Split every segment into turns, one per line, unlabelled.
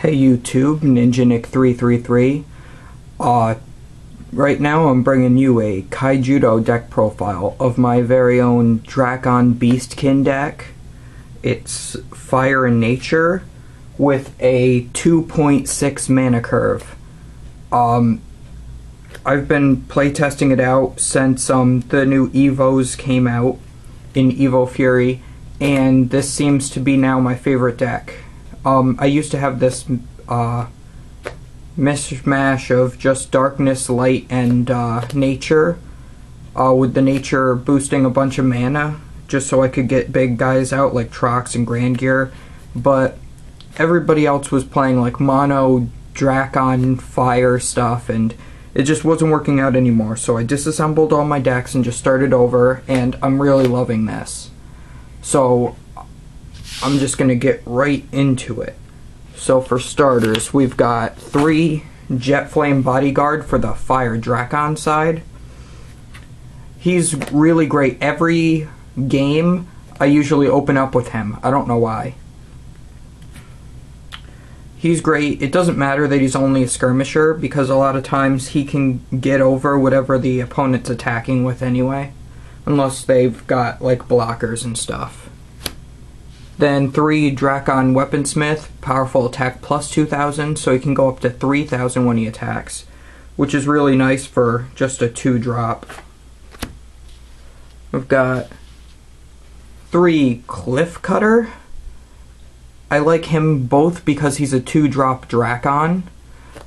Hey YouTube, NinjaNick333. Right now I'm bringing you a Kaijudo deck profile of my very own Drakon Beastkin deck. It's Fire and Nature with a 2.6 mana curve. I've been playtesting it out since the new Evos came out in Evo Fury, and this seems to be now my favorite deck. I used to have this mishmash of just darkness, light, and nature, with the nature boosting a bunch of mana, just so I could get big guys out like Trox and Grand Gear, but everybody else was playing like mono Drakon fire stuff, and it just wasn't working out anymore, so I disassembled all my decks and just started over, and I'm really loving this. So I'm just going to get right into it. So for starters, we've got 3 Jet Flame Bodyguard for the Fire Drakon side. He's really great. Every game, I usually open up with him. I don't know why. He's great. It doesn't matter that he's only a skirmisher, because a lot of times he can get over whatever the opponent's attacking with anyway. Unless they've got like blockers and stuff. Then 3 Drakon Weaponsmith, powerful attack plus 2,000, so he can go up to 3,000 when he attacks, which is really nice for just a 2-drop. We've got 3 Cliff Cutter. I like him both because he's a 2-drop Drakon,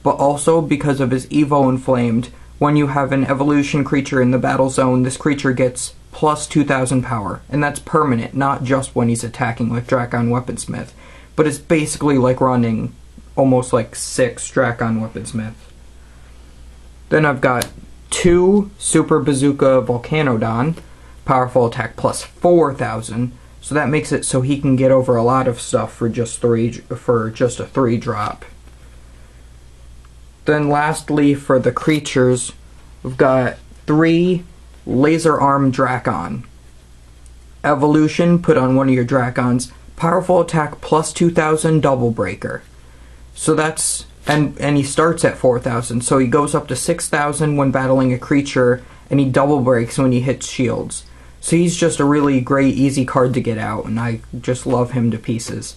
but also because of his Evo Inflamed. When you have an evolution creature in the battle zone, this creature gets plus 2,000 power, and that's permanent, not just when he's attacking with Drakon Weaponsmith, but it's basically like running almost like 6 Drakon Weaponsmith. Then I've got 2 Super Bazooka Volcanodon, powerful attack plus 4,000, so that makes it so he can get over a lot of stuff for just a 3-drop. Then lastly, for the creatures, we've got 3 Laser Arm Drakon. Evolution, put on one of your Drakons. Powerful attack plus 2,000, double breaker. So that's, and he starts at 4,000, so he goes up to 6,000 when battling a creature, and he double breaks when he hits shields. So he's just a really great, easy card to get out, and I just love him to pieces.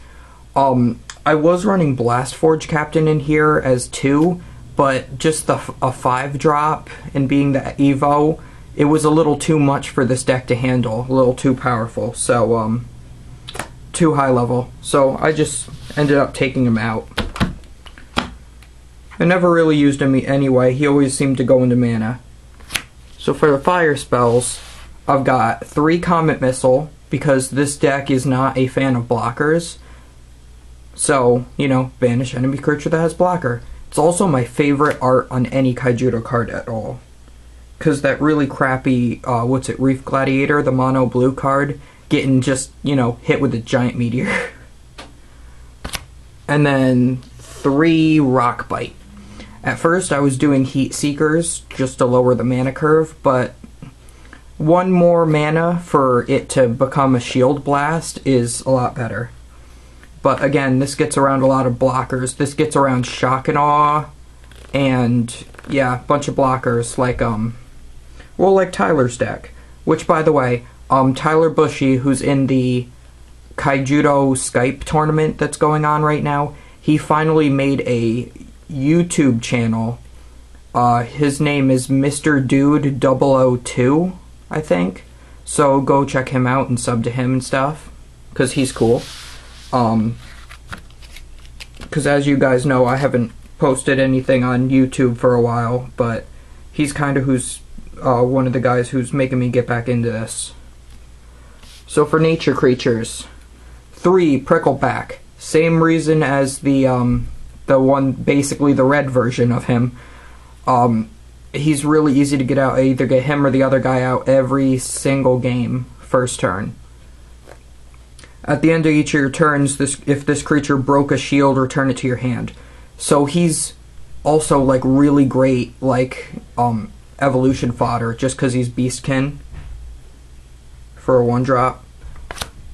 I was running Blast Forge Captain in here as 2, but just a 5-drop and being the Evo, it was a little too much for this deck to handle, a little too powerful, so, too high level. So I just ended up taking him out. I never really used him anyway, he always seemed to go into mana. So for the fire spells, I've got 3 Comet Missile, because this deck is not a fan of blockers. So, you know, banish enemy creature that has blocker. It's also my favorite art on any Kaijudo card at all. Because that really crappy, Reef Gladiator, the mono blue card, getting just, you know, hit with a giant meteor. And then 3 Rock Bite. At first I was doing Heat Seekers just to lower the mana curve, but 1 more mana for it to become a Shield Blast is a lot better. But again, this gets around a lot of blockers. This gets around Shock and Awe, and yeah, a bunch of blockers like, well, like Tyler's deck. Which, by the way, Tyler Bushy, who's in the Kaijudo Skype tournament that's going on right now, he finally made a YouTube channel. His name is Mr. Dude 002, I think. So go check him out and sub to him and stuff, because he's cool. Because as you guys know, I haven't posted anything on YouTube for a while, but he's kind of who's one of the guys who's making me get back into this. So for nature creatures, 3 Prickleback. Same reason as the one, basically the red version of him. He's really easy to get out. I either get him or the other guy out every single game, first turn. At the end of each of your turns, if this creature broke a shield, return it to your hand. So he's also like really great, like evolution fodder, just because he's Beastkin for a 1-drop.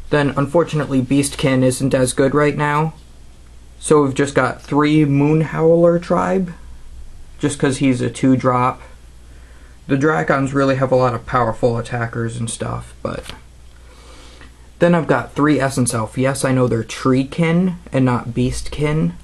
Then unfortunately Beastkin isn't as good right now, So we've just got 3 Moon Howler Tribe, just because he's a 2-drop. The Drakons really have a lot of powerful attackers and stuff, but... Then I've got 3 Essence Elf. Yes, I know they're Treekin and not Beastkin,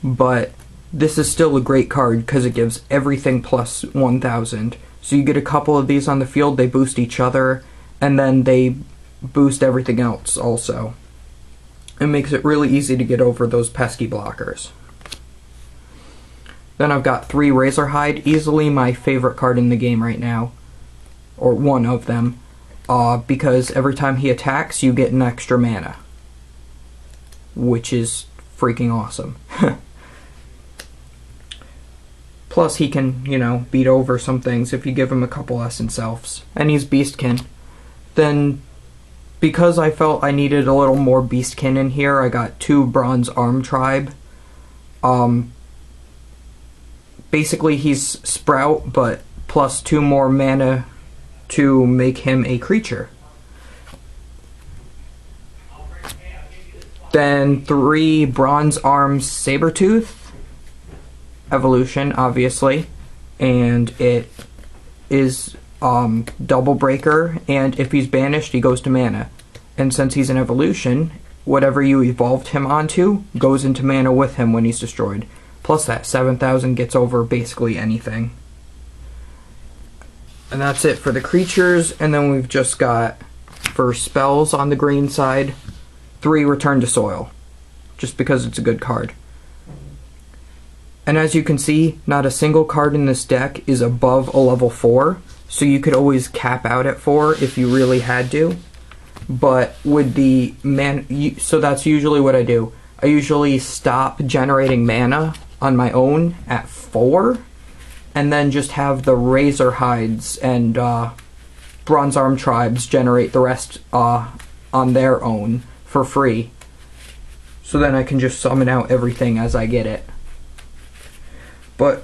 but this is still a great card because it gives everything plus 1,000. So you get a couple of these on the field, they boost each other, and then they boost everything else also. It makes it really easy to get over those pesky blockers. Then I've got 3 Razorhide, easily my favorite card in the game right now, or one of them, because every time he attacks you get an extra mana, which is freaking awesome. Plus he can, you know, beat over some things if you give him a couple Essence Elves, and he's Beastkin. Then, because I felt I needed a little more Beastkin in here, I got 2 Bronze Arm Tribe. Basically he's Sprout, but plus 2 more mana to make him a creature. Then 3 Bronze Arms Sabertooth. Evolution, obviously. And it is double breaker, and if he's banished, he goes to mana. And since he's an evolution, whatever you evolved him onto goes into mana with him when he's destroyed. Plus that 7,000 gets over basically anything. And that's it for the creatures, and then we've just got, for spells on the green side, 3 Return to Soil, just because it's a good card. And as you can see, not a single card in this deck is above a level 4, so you could always cap out at 4 if you really had to. But with the so that's usually what I do. I usually stop generating mana on my own at 4, and then just have the Razorhides and Bronze Arm Tribes generate the rest on their own for free. So then I can just summon out everything as I get it. But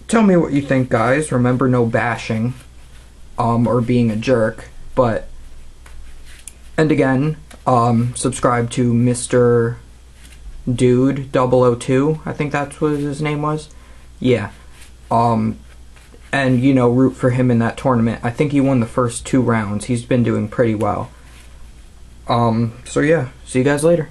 tell me what you think, guys. Remember, no bashing or being a jerk. But, and again, subscribe to Mr. Dude 002. I think that's what his name was. Yeah. And, you know, root for him in that tournament. I think he won the first 2 rounds. He's been doing pretty well. So yeah, see you guys later.